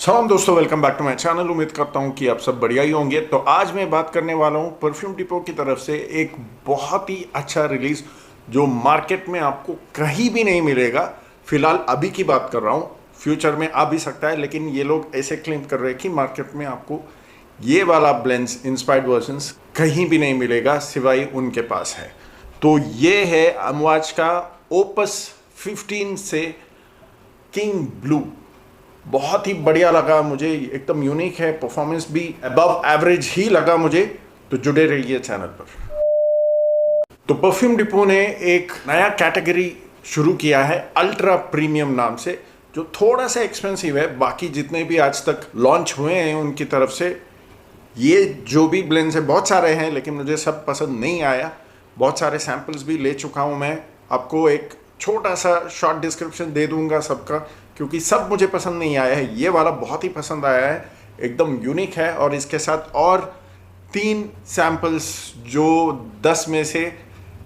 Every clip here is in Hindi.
सलाम दोस्तों, welcome back to my channel. उम्मीद करता हूं कि आप सब बढ़िया ही होंगे। तो आज मैं बात करने वाला हूं परफ्यूम डिपो की तरफ से एक बहुत ही अच्छा रिलीज जो मार्केट में आपको कहीं भी नहीं मिलेगा। फिलहाल अभी की बात कर रहा हूं, फ्यूचर में आ भी सकता है, लेकिन ये लोग ऐसे क्लेम कर रहे हैं कि मार्केट में आपको ये वाला ब्लेंड्स इंस्पायर्ड वर्जन्स कहीं भी नहीं मिलेगा सिवाय उनके पास है। तो ये है अमवाज का ओपस 15 से किंग ब्लू। बहुत ही बढ़िया लगा मुझे, एकदम यूनिक है, परफॉर्मेंस भी अबव एवरेज ही लगा मुझे। तो जुड़े रहिए चैनल पर। तो परफ्यूम डिपो ने एक नया कैटेगरी शुरू किया है अल्ट्रा प्रीमियम नाम से, जो थोड़ा सा एक्सपेंसिव है। बाकी जितने भी आज तक लॉन्च हुए हैं उनकी तरफ से ये जो भी ब्लेंड्स है बहुत सारे हैं, लेकिन मुझे सब पसंद नहीं आया। बहुत सारे सैंपल्स भी ले चुका हूं मैं। आपको एक छोटा सा शॉर्ट डिस्क्रिप्शन दे दूंगा सबका, क्योंकि सब मुझे पसंद नहीं आया है। ये वाला बहुत ही पसंद आया है, एकदम यूनिक है। और इसके साथ और 3 सैंपल्स, जो 10 में से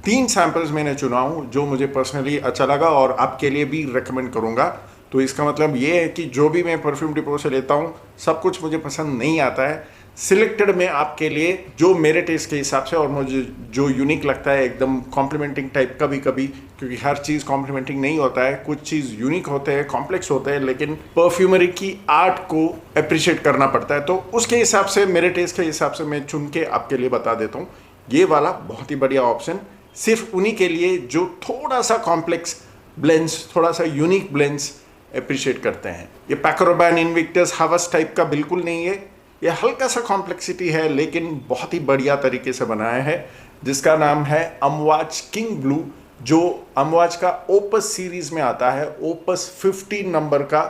3 सैंपल्स मैंने चुना हूँ जो मुझे पर्सनली अच्छा लगा और आपके लिए भी रेकमेंड करूँगा। तो इसका मतलब ये है कि जो भी मैं परफ्यूम डिपो से लेता हूँ सब कुछ मुझे पसंद नहीं आता है। सिलेक्टेड में आपके लिए जो मेरे टेस्ट के हिसाब से और मुझे जो यूनिक लगता है, एकदम कॉम्प्लीमेंटिंग टाइप कभी कभी, क्योंकि हर चीज़ कॉम्प्लीमेंटिंग नहीं होता है, कुछ चीज़ यूनिक होते हैं, कॉम्प्लेक्स होते हैं, लेकिन परफ्यूमरी की आर्ट को अप्रिशिएट करना पड़ता है। तो उसके हिसाब से, मेरे टेस्ट के हिसाब से मैं चुन के आपके लिए बता देता हूँ। ये वाला बहुत ही बढ़िया ऑप्शन सिर्फ उन्हीं के लिए जो थोड़ा सा कॉम्प्लेक्स ब्लेंड्स, थोड़ा सा यूनिक ब्लेंड्स अप्रिशिएट करते हैं। ये पैको रैबिन इनविक्टस हवस टाइप का बिल्कुल नहीं है। ये हल्का सा कॉम्प्लेक्सिटी है, लेकिन बहुत ही बढ़िया तरीके से बनाया है, जिसका नाम है अमवाज किंग ब्लू, जो अमवाज का ओपस सीरीज में आता है। ओपस 15 नंबर का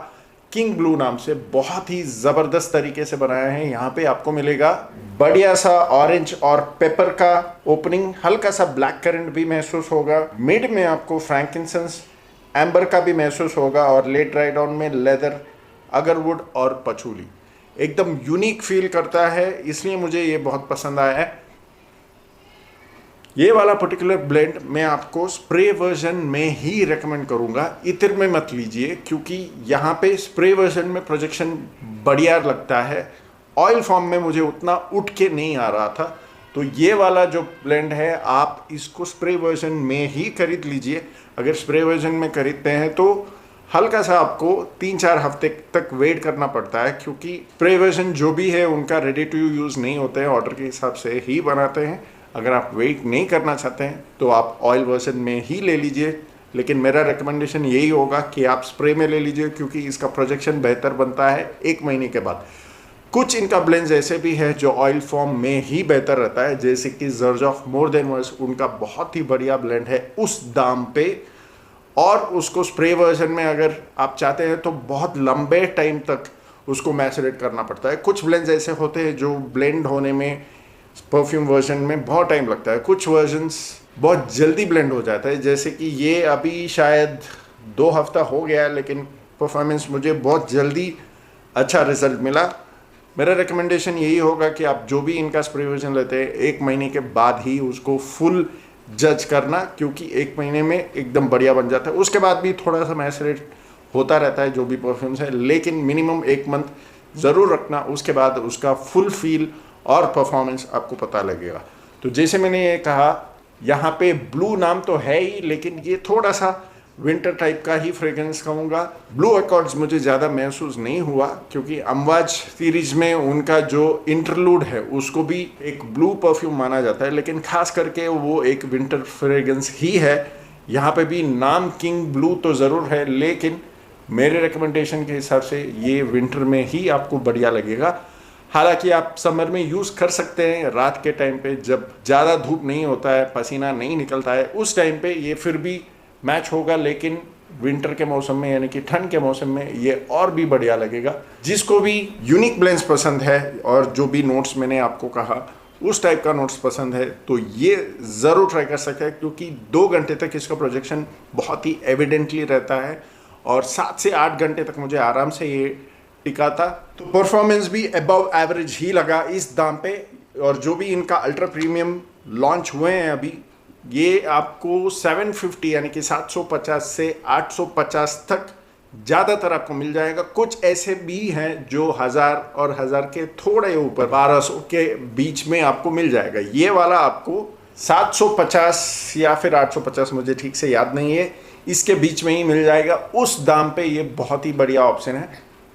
किंग ब्लू नाम से बहुत ही ज़बरदस्त तरीके से बनाया है। यहाँ पे आपको मिलेगा बढ़िया सा ऑरेंज और पेपर का ओपनिंग, हल्का सा ब्लैक करंट भी महसूस होगा। मिड में आपको फ्रैंकिंसेंस एम्बर का भी महसूस होगा, और लेट ड्राई डाउन में लेदर, अगरवुड और पचूली। एकदम यूनिक फील करता है, इसलिए मुझे ये बहुत पसंद आया है। ये वाला पर्टिकुलर ब्लेंड मैं आपको स्प्रे वर्जन में ही रेकमेंड करूंगा, इत्र में मत लीजिए, क्योंकि यहाँ पे स्प्रे वर्जन में प्रोजेक्शन बढ़िया लगता है। ऑयल फॉर्म में मुझे उतना उठ के नहीं आ रहा था। तो ये वाला जो ब्लेंड है, आप इसको स्प्रे वर्जन में ही खरीद लीजिए। अगर स्प्रे वर्जन में खरीदते हैं तो हल्का सा आपको 3-4 हफ्ते तक वेट करना पड़ता है, क्योंकि स्प्रे वर्जन जो भी है उनका रेडी टू यूज़ नहीं होते हैं, ऑर्डर के हिसाब से ही बनाते हैं। अगर आप वेट नहीं करना चाहते हैं तो आप ऑयल वर्जन में ही ले लीजिए, लेकिन मेरा रिकमेंडेशन यही होगा कि आप स्प्रे में ले लीजिए, क्योंकि इसका प्रोजेक्शन बेहतर बनता है 1 महीने के बाद। कुछ इनका ब्लेंड्स ऐसे भी है जो ऑयल फॉर्म में ही बेहतर रहता है, जैसे कि ज़र्जॉफ मोर देन वर्ड्स, उनका बहुत ही बढ़िया ब्लेंड है उस दाम पे। और उसको स्प्रे वर्जन में अगर आप चाहते हैं तो बहुत लंबे टाइम तक उसको मैसरेट करना पड़ता है। कुछ ब्लेंड्स ऐसे होते हैं जो ब्लेंड होने में परफ्यूम वर्जन में बहुत टाइम लगता है, कुछ वर्जन्स बहुत जल्दी ब्लेंड हो जाता है। जैसे कि ये अभी शायद 2 हफ्ता हो गया, लेकिन परफॉर्मेंस मुझे बहुत जल्दी अच्छा रिजल्ट मिला। मेरा रिकमेंडेशन यही होगा कि आप जो भी इनका स्प्रे वर्जन लेते हैं 1 महीने के बाद ही उसको फुल जज करना, क्योंकि 1 महीने में एकदम बढ़िया बन जाता है। उसके बाद भी थोड़ा सा मैसरेट होता रहता है जो भी परफ्यूम्स है, लेकिन मिनिमम 1 मंथ ज़रूर रखना, उसके बाद उसका फुल फील और परफॉर्मेंस आपको पता लगेगा। तो जैसे मैंने ये कहा, यहाँ पे ब्लू नाम तो है ही, लेकिन ये थोड़ा सा विंटर टाइप का ही फ्रेग्रेंस कहूँगा। ब्लू अकॉर्ड्स मुझे ज़्यादा महसूस नहीं हुआ, क्योंकि अमवाज सीरीज में उनका जो इंटरलूड है उसको भी एक ब्लू परफ्यूम माना जाता है, लेकिन खास करके वो एक विंटर फ्रेग्रेंस ही है। यहाँ पे भी नाम किंग ब्लू तो ज़रूर है, लेकिन मेरे रिकमेंडेशन के हिसाब से ये विंटर में ही आपको बढ़िया लगेगा। हालांकि आप समर में यूज़ कर सकते हैं, रात के टाइम पे जब ज़्यादा धूप नहीं होता है, पसीना नहीं निकलता है, उस टाइम पे ये फिर भी मैच होगा। लेकिन विंटर के मौसम में, यानी कि ठंड के मौसम में, ये और भी बढ़िया लगेगा। जिसको भी यूनिक ब्लेंड्स पसंद है और जो भी नोट्स मैंने आपको कहा उस टाइप का नोट्स पसंद है, तो ये ज़रूर ट्राई कर सकते हैं, क्योंकि 2 घंटे तक इसका प्रोजेक्शन बहुत ही एविडेंटली रहता है, और 7 से 8 घंटे तक मुझे आराम से ये टिका था। तो परफॉर्मेंस भी अबव एवरेज ही लगा इस दाम पे। और जो भी इनका अल्ट्रा प्रीमियम लॉन्च हुए हैं अभी, ये आपको 750 यानी कि 750 से 850 तक ज़्यादातर आपको मिल जाएगा। कुछ ऐसे भी हैं जो 1000 और 1000 के थोड़े ऊपर 1200 के बीच में आपको मिल जाएगा। ये वाला आपको 750 या फिर 850, मुझे ठीक से याद नहीं है, इसके बीच में ही मिल जाएगा। उस दाम पे ये बहुत ही बढ़िया ऑप्शन है,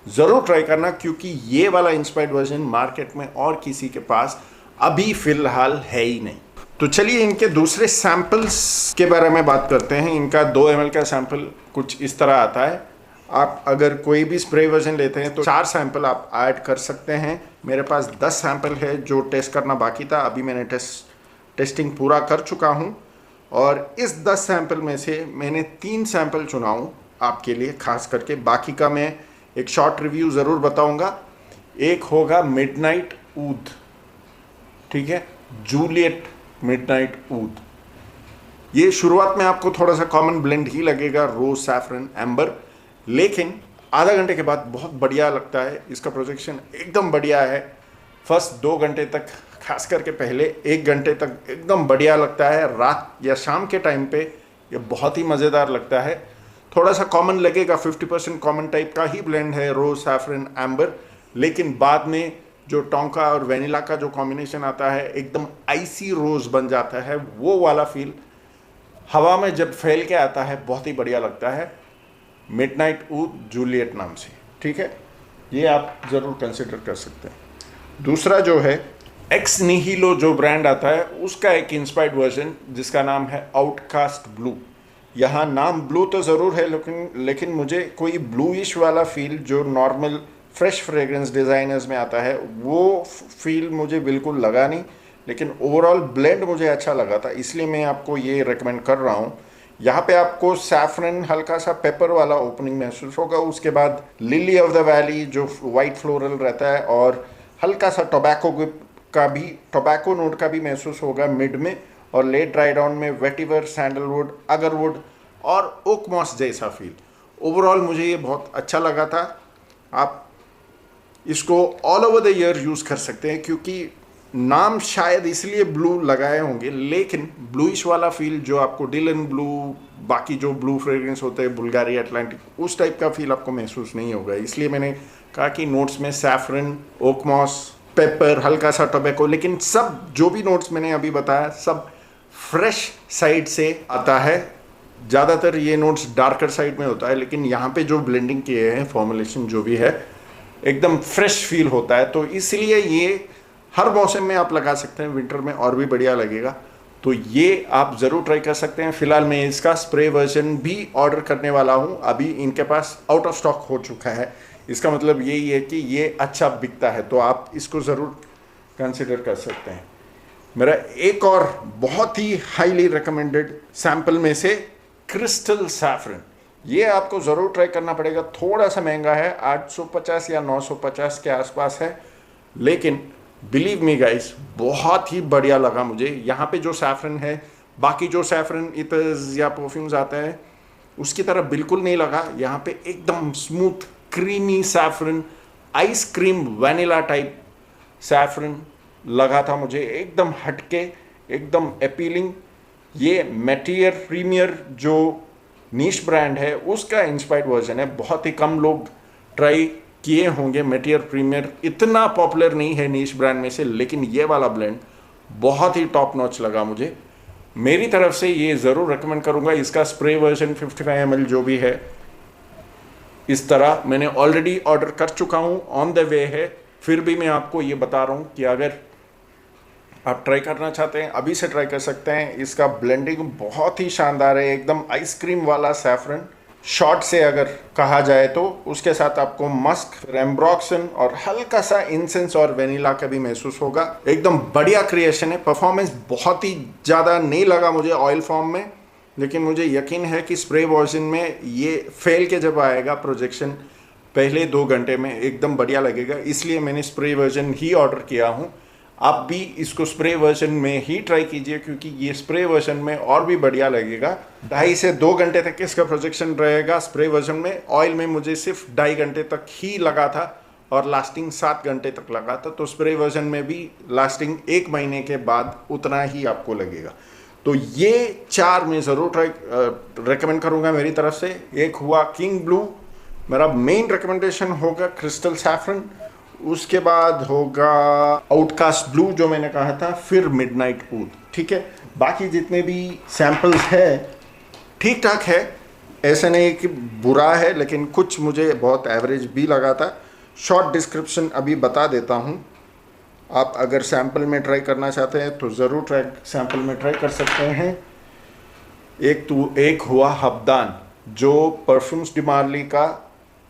ज़रूर ट्राई करना, क्योंकि ये वाला इंस्पायर्ड वर्जन मार्केट में और किसी के पास अभी फ़िलहाल है ही नहीं। तो चलिए इनके दूसरे सैम्पल्स के बारे में बात करते हैं। इनका 2 ml का सैम्पल कुछ इस तरह आता है। आप अगर कोई भी स्प्रे वर्जन लेते हैं तो 4 सैंपल आप ऐड कर सकते हैं। मेरे पास 10 सैंपल है जो टेस्ट करना बाकी था, अभी मैंने टेस्टिंग पूरा कर चुका हूं। और इस 10 सैंपल में से मैंने 3 सैंपल चुना हूं आपके लिए खास करके। बाकी का मैं एक शॉर्ट रिव्यू ज़रूर बताऊंगा। एक होगा मिडनाइट ऊद, ठीक है, जूलियट मिडनाइट ऊद। ये शुरुआत में आपको थोड़ा सा कॉमन ब्लेंड ही लगेगा, रोज, सैफरन, एम्बर, लेकिन आधा घंटे के बाद बहुत बढ़िया लगता है। इसका प्रोजेक्शन एकदम बढ़िया है। फर्स्ट 2 घंटे तक, खास करके पहले 1 घंटे तक एकदम बढ़िया लगता है। रात या शाम के टाइम पे ये बहुत ही मज़ेदार लगता है। थोड़ा सा कॉमन लगेगा, 50% कॉमन टाइप का ही ब्लेंड है, रोज, सैफरन, एम्बर, लेकिन बाद में जो टोंका और वेनिला का जो कॉम्बिनेशन आता है, एकदम आइसी रोज बन जाता है। वो वाला फील हवा में जब फैल के आता है बहुत ही बढ़िया लगता है। मिडनाइट ऊद जूलियट नाम से, ठीक है, ये आप ज़रूर कंसिडर कर सकते हैं। दूसरा जो है एक्स निहिलो जो ब्रांड आता है, उसका एक इंस्पायर्ड वर्जन जिसका नाम है आउटकास्ट ब्लू। यहाँ नाम ब्लू तो ज़रूर है, लेकिन मुझे कोई ब्लूइश वाला फील जो नॉर्मल फ्रेश फ्रेग्रेंस डिज़ाइनर्स में आता है वो फील मुझे बिल्कुल लगा नहीं, लेकिन ओवरऑल ब्लेंड मुझे अच्छा लगा था, इसलिए मैं आपको ये रेकमेंड कर रहा हूँ। यहाँ पे आपको सैफरन, हल्का सा पेपर वाला ओपनिंग महसूस होगा, उसके बाद लिली ऑफ द वैली जो वाइट फ्लोरल रहता है, और हल्का सा टोबैको नोट का भी महसूस होगा मिड में, और लेट ड्राई डाउन में वेटिवर, सैंडलवुड, अगरवुड और ओक मॉस जैसा फील। ओवरऑल मुझे ये बहुत अच्छा लगा था। आप इसको all over the year use कर सकते हैं, क्योंकि नाम शायद इसलिए ब्लू लगाए होंगे, लेकिन ब्लूइश वाला फील जो आपको डिलन ब्लू, बाकी जो ब्लू फ्रेग्रेंस होते हैं, बुल्गारी, अटलांटिक, उस टाइप का फील आपको महसूस नहीं होगा। इसलिए मैंने कहा कि नोट्स में सैफरन, ओकमॉस, पेपर, हल्का सा टोबैको, लेकिन सब जो भी नोट्स मैंने अभी बताया सब फ्रेश साइड से आता है। ज़्यादातर ये नोट्स डार्कर साइड में होता है, लेकिन यहाँ पे जो ब्लेंडिंग किए हैं, फॉर्मुलेशन जो भी है, एकदम फ्रेश फील होता है। तो इसलिए ये हर मौसम में आप लगा सकते हैं, विंटर में और भी बढ़िया लगेगा। तो ये आप ज़रूर ट्राई कर सकते हैं। फिलहाल मैं इसका स्प्रे वर्जन भी ऑर्डर करने वाला हूँ, अभी इनके पास आउट ऑफ स्टॉक हो चुका है। इसका मतलब यही है कि ये अच्छा बिकता है, तो आप इसको ज़रूर कंसिडर कर सकते हैं। मेरा एक और बहुत ही हाईली रिकमेंडेड सैम्पल में से क्रिस्टल सैफरन, ये आपको ज़रूर ट्राई करना पड़ेगा। थोड़ा सा महंगा है, 850 या 950 के आसपास है, लेकिन बिलीव मी गाइस बहुत ही बढ़िया लगा मुझे। यहाँ पे जो सैफरन है, बाकी जो सैफरन इतर्स या परफ्यूम्स आते हैं उसकी तरह बिल्कुल नहीं लगा। यहाँ पे एकदम smooth creamy saffron, ice cream vanilla type saffron लगा था मुझे, एकदम हटके, एकदम अपीलिंग। ये मेटियर प्रीमियर जो नीश ब्रांड है उसका इंस्पायर्ड वर्जन है। बहुत ही कम लोग ट्राई किए होंगे। मेटियर प्रीमियर इतना पॉपुलर नहीं है नीश ब्रांड में से, लेकिन ये वाला ब्लेंड बहुत ही टॉप नॉच लगा मुझे। मेरी तरफ से ये ज़रूर रेकमेंड करूँगा। इसका स्प्रे वर्जन 55 ml जो भी है, इस तरह मैंने ऑलरेडी ऑर्डर कर चुका हूँ, ऑन द वे है। फिर भी मैं आपको ये बता रहा हूँ कि अगर आप ट्राई करना चाहते हैं अभी से ट्राई कर सकते हैं। इसका ब्लेंडिंग बहुत ही शानदार है, एकदम आइसक्रीम वाला सैफरन शॉर्ट से अगर कहा जाए तो, उसके साथ आपको मस्क, एम्ब्रॉक्सन और हल्का सा इंसेंस और वेनिला का भी महसूस होगा। एकदम बढ़िया क्रिएशन है। परफॉर्मेंस बहुत ही ज़्यादा नहीं लगा मुझे ऑयल फॉर्म में, लेकिन मुझे यकीन है कि स्प्रे वर्जन में ये फेल के जब आएगा प्रोजेक्शन पहले 2 घंटे में एकदम बढ़िया लगेगा। इसलिए मैंने स्प्रे वर्जन ही ऑर्डर किया हूँ। आप भी इसको स्प्रे वर्जन में ही ट्राई कीजिए, क्योंकि ये स्प्रे वर्जन में और भी बढ़िया लगेगा। 2.5 से 2 घंटे तक इसका प्रोजेक्शन रहेगा स्प्रे वर्जन में। ऑयल में मुझे सिर्फ 2.5 घंटे तक ही लगा था और लास्टिंग 7 घंटे तक लगा था। तो स्प्रे वर्जन में भी लास्टिंग 1 महीने के बाद उतना ही आपको लगेगा। तो ये 4 मैं ज़रूर ट्राई रेकमेंड करूँगा मेरी तरफ से। एक हुआ किंग ब्लू, मेरा मेन रिकमेंडेशन होगा क्रिस्टल सैफरन, उसके बाद होगा आउटकास्ट ब्लू जो मैंने कहा था, फिर मिडनाइट ऊद। ठीक है, बाकी जितने भी सैम्पल्स है ठीक ठाक है, ऐसा नहीं कि बुरा है, लेकिन कुछ मुझे बहुत एवरेज भी लगा था। शॉर्ट डिस्क्रिप्शन अभी बता देता हूँ, आप अगर सैम्पल में ट्राई करना चाहते हैं तो ज़रूर सैम्पल में ट्राई कर सकते हैं। एक हुआ हब्दान, जो परफ्यूम्स डी मार्ली का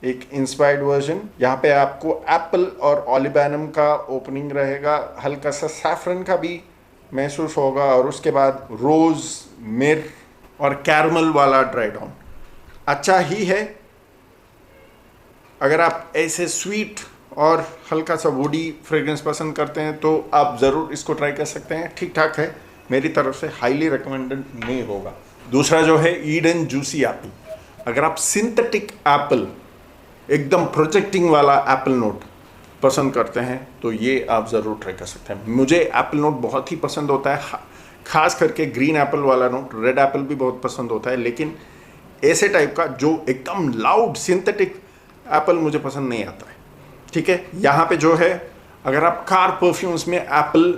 एक इंस्पायर्ड वर्जन। यहाँ पे आपको एप्पल और ओलिबैनम का ओपनिंग रहेगा, हल्का सा सैफरन का भी महसूस होगा, और उसके बाद रोज़, मिर और कैरमल वाला ड्राई डाउन। अच्छा ही है, अगर आप ऐसे स्वीट और हल्का सा वुडी फ्रेग्रेंस पसंद करते हैं तो आप ज़रूर इसको ट्राई कर सकते हैं। ठीक ठाक है, मेरी तरफ से हाईली रिकमेंडेड नहीं होगा। दूसरा जो है ईडन जूसी एप्पल। अगर आप सिंथेटिक एप्पल, एकदम प्रोजेक्टिंग वाला एप्पल नोट पसंद करते हैं तो ये आप ज़रूर ट्राई कर सकते हैं। मुझे एप्पल नोट बहुत ही पसंद होता है, खास करके ग्रीन एप्पल वाला नोट। रेड एप्पल भी बहुत पसंद होता है, लेकिन ऐसे टाइप का जो एकदम लाउड सिंथेटिक एप्पल मुझे पसंद नहीं आता है। ठीक है, यहाँ पे जो है, अगर आप कार परफ्यूम्स में एप्पल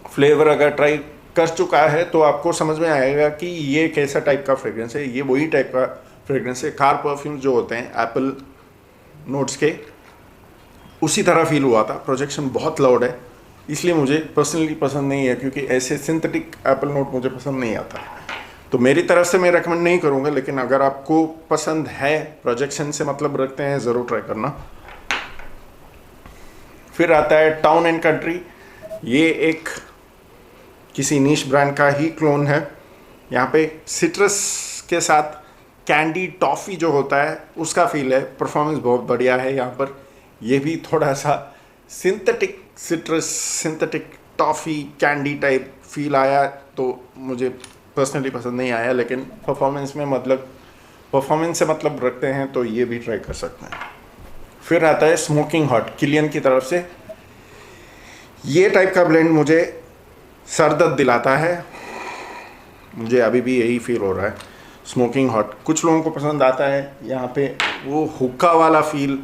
फ्लेवर अगर ट्राई कर चुका है तो आपको समझ में आएगा कि ये कैसा टाइप का फ्रेग्रेंस है। ये वही टाइप का फ्रेग्रेंस है। कार परफ्यूम्स जो होते हैं एप्पल नोट्स के, उसी तरह फील हुआ था। प्रोजेक्शन बहुत लाउड है, इसलिए मुझे पर्सनली पसंद नहीं है, क्योंकि ऐसे सिंथेटिक एप्पल नोट मुझे पसंद नहीं आता। तो मेरी तरफ से मैं रेकमेंड नहीं करूँगा, लेकिन अगर आपको पसंद है, प्रोजेक्शन से मतलब रखते हैं, ज़रूर ट्राई करना। फिर आता है टाउन एंड कंट्री। ये एक किसी नीश ब्रांड का ही क्लोन है। यहाँ पे सिट्रस के साथ कैंडी टॉफ़ी जो होता है उसका फील है। परफॉर्मेंस बहुत बढ़िया है यहाँ पर। ये भी थोड़ा सा synthetic citrus, synthetic toffee candy type feel आया, तो मुझे पर्सनली पसंद नहीं आया, लेकिन परफॉर्मेंस से मतलब रखते हैं तो ये भी ट्राई कर सकते हैं। फिर आता है स्मोकिंग हॉट, किलियन की तरफ से। ये टाइप का ब्लेंड मुझे सरदर्द दिलाता है, मुझे अभी भी यही फील हो रहा है। स्मोकिंग हॉट कुछ लोगों को पसंद आता है। यहाँ पे वो हुक्का वाला फील,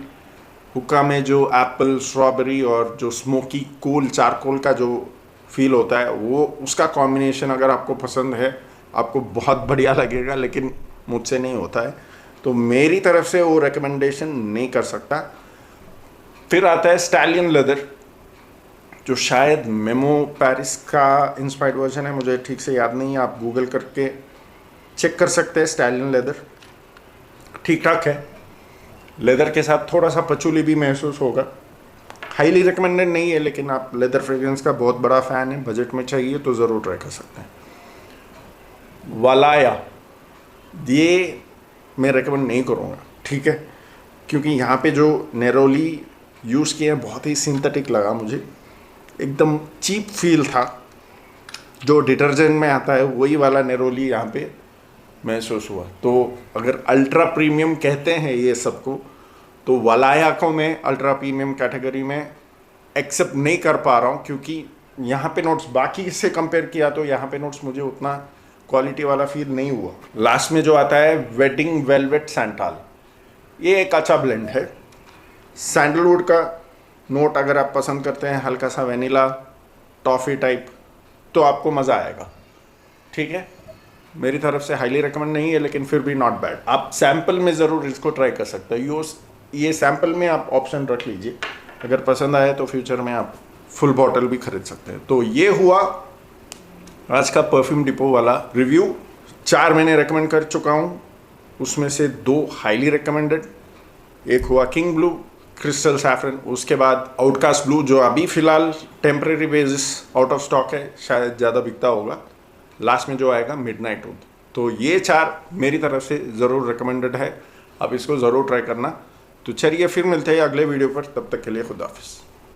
हुक्का में जो एप्पल, स्ट्रॉबेरी और जो स्मोकी कोल, चारकोल का जो फील होता है, वो उसका कॉम्बिनेशन अगर आपको पसंद है, आपको बहुत बढ़िया लगेगा, लेकिन मुझसे नहीं होता है, तो मेरी तरफ से वो रिकमेंडेशन नहीं कर सकता। फिर आता है स्टैलियन लेदर, जो शायद मेमो पेरिस का इंस्पायर्ड वर्जन है, मुझे ठीक से याद नहीं है, आप गूगल करके चेक कर सकते हैं। स्टैलियन लेदर ठीक ठाक है, लेदर के साथ थोड़ा सा पचूली भी महसूस होगा। हाईली रिकमेंडेड नहीं है, लेकिन आप लेदर फ्रेग्रेंस का बहुत बड़ा फ़ैन है, बजट में चाहिए तो ज़रूर ट्राई कर सकते हैं। वालाया, ये मैं रिकमेंड नहीं करूँगा, ठीक है, क्योंकि यहाँ पे जो नेरोली यूज़ किए हैं बहुत ही सिंथेटिक लगा मुझे, एकदम चीप फील था। जो डिटर्जेंट में आता है वही वाला नेरोली यहाँ पे महसूस हुआ। तो अगर अल्ट्रा प्रीमियम कहते हैं ये सबको, तो वलाया को मैं अल्ट्रा प्रीमियम कैटेगरी में एक्सेप्ट नहीं कर पा रहा हूँ, क्योंकि यहाँ पे नोट्स बाकी से कंपेयर किया तो यहाँ पे नोट्स मुझे उतना क्वालिटी वाला फील नहीं हुआ। लास्ट में जो आता है वेडिंग वेलवेट सैंटाल, ये एक अच्छा ब्लेंड है। सैंडलवुड का नोट अगर आप पसंद करते हैं, हल्का सा वेनिला टॉफ़ी टाइप, तो आपको मज़ा आएगा। ठीक है, मेरी तरफ से हाईली रिकमेंड नहीं है, लेकिन फिर भी नॉट बैड। आप सैम्पल में ज़रूर इसको ट्राई कर सकते हो। ये सैम्पल में आप ऑप्शन रख लीजिए, अगर पसंद आए तो फ्यूचर में आप फुल बॉटल भी खरीद सकते हैं। तो ये हुआ आज का परफ्यूम डिपो वाला रिव्यू। 4 मैंने रेकमेंड कर चुका हूँ, उसमें से 2 हाईली रिकमेंडेड। एक हुआ किंग ब्लू, क्रिस्टल सैफरन, उसके बाद आउटकास्ट ब्लू जो अभी फ़िलहाल temporary basis out of stock है, शायद ज़्यादा बिकता होगा। लास्ट में जो आएगा मिडनाइट ऊद। तो ये 4 मेरी तरफ से ज़रूर रिकमेंडेड है, आप इसको ज़रूर ट्राई करना। तो चलिए फिर मिलते हैं अगले वीडियो पर, तब तक के लिए खुदा हाफिज़।